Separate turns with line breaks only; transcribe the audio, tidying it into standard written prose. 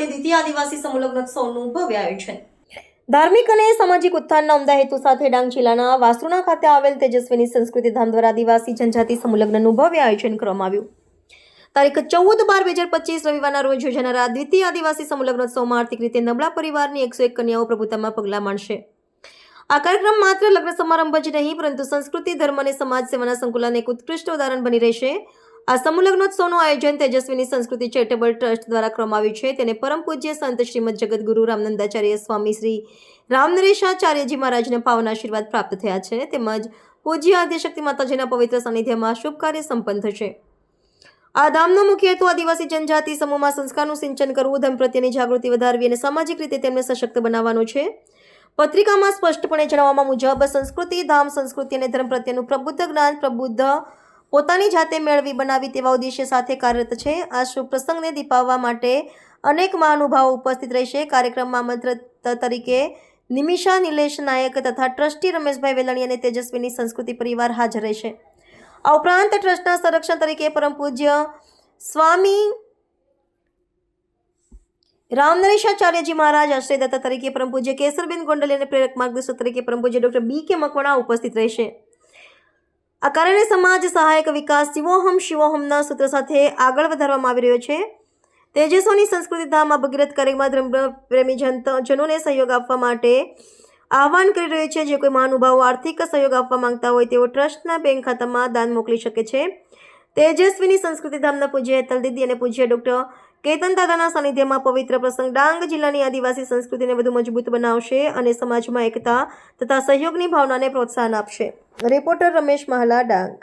ખાતે દ્વિતીય આદિવાસી સમૂહલગ્નોત્સવનું ભવ્ય આયોજન. ધાર્મિક અને સામાજિક ઉત્થાનના ઉમદા હેતુ સાથે ડાંગ જિલ્લાના વાસુણા ખાતે આવેલ તેજસ્વીની સંસ્કૃતિ ધામ દ્વારા આદિવાસી જનજાતિ સમૂહલગ્નનું ભવ્ય આયોજન કરવામાં આવ્યું. તારીખ 14/12/2025 રવિવારના રોજ યોજાનારા દ્વિતીય આદિવાસી સમૂહલગ્નોત્સવમાં આર્થિક રીતે નબળા પરિવારની 101 કન્યાઓ પ્રભુતામાં પગલાં માંડશે. આ કાર્યક્રમ માત્ર લગ્ન સમારંભ જ નહીં પરંતુ સંસ્કૃતિ, ધર્મ અને સમાજ સેવાના સંકુલન એક ઉત્કૃષ્ટ ઉદાહરણ બની રહેશે. આ સમૂહલગ્નોત્સવનું આયોજન તેજસ્વીની સંસ્કૃતિ ચેરિટેબલ ટ્રસ્ટ દ્વારા કરવામાં આવ્યું છે. તેને પરમ પૂજ્ય સંત શ્રીમદ જગતગુરુ રામનંદાચાર્ય સ્વામી શ્રી રામનરેશાચાર્યજી મહારાજના પાવન આશીર્વાદ પ્રાપ્ત થયા છે. તેમજ પૂજ્ય આદ્યશક્તિ માતાજીના પવિત્ર સાનિધ્યમાં શુભ કાર્ય સંપન્ન થશે. આ ધામનો મુખ્ય હેતુ આદિવાસી જનજાતિ સમૂહમાં સંસ્કારનું સિંચન કરવું, ધર્મ પ્રત્યેની જાગૃતિ વધારવી અને સામાજિક રીતે તેમને સશક્ત બનાવવાનો છે. પત્રિકામાં સ્પષ્ટપણે જણાવવામાં મુજબ સંસ્કૃતિ ધામ સંસ્કૃતિ અને ધર્મ પ્રત્યેનું પ્રબુદ્ધ જ્ઞાન પોતાની જાતે મેળવી બનાવી તેવા ઉદ્દેશ્ય સાથે કાર્યરત છે. આ શુભ પ્રસંગને દીપાવવા માટે અનેક મહાનુભાવો ઉપસ્થિત રહેશે. કાર્યક્રમમાં આમંત્રિત તરીકે નિમિષા નિલેશ નાયક તથા ટ્રસ્ટી રમેશભાઈ વેલણી અને તેજસ્વીની સંસ્કૃતિ પરિવાર હાજર રહેશે. આ ઉપરાંત ટ્રસ્ટના સંરક્ષણ તરીકે પરમ પૂજ્ય સ્વામી રામનરેશાચાર્યજી મહારાજ, આશ્રયદાતા તરીકે પરમ પૂજ્ય કેસરબેન ગોંડલી અને પ્રેરક માર્ગદર્શક તરીકે પરમ પૂજ્ય ડૉક્ટર B.K. મકવાણા ઉપસ્થિત રહેશે. આ કાર્યને સમાજ સહાયક વિકાસ શિવોહમ શિવોહમના સૂત્ર સાથે આગળ વધારવામાં આવી રહ્યો છે. તેજસ્વીની સંસ્કૃતિ ધામ આ ભગીરથ કાર્યમાં ધર્મપ્રેમી જનોને સહયોગ આપવા માટે આહવાન કરી રહ્યો છે. જે કોઈ મહાનુભાવો આર્થિક સહયોગ આપવા માંગતા હોય તેઓ ટ્રસ્ટના બેંક ખાતામાં દાન મોકલી શકે છે. તેજસ્વીની સંસ્કૃતિ ધામના પૂજ્ય હેતલ દીદી અને પૂજ્ય ડૉક્ટર કેતન દાદાના સાનિધ્યમાં પવિત્ર પ્રસંગ ડાંગ જિલ્લાની આદિવાસી સંસ્કૃતિને વધુ મજબૂત બનાવશે અને સમાજમાં એકતા તથા સહયોગની ભાવનાને પ્રોત્સાહન આપશે. રિપોર્ટર રમેશ મહાલા, ડાંગ.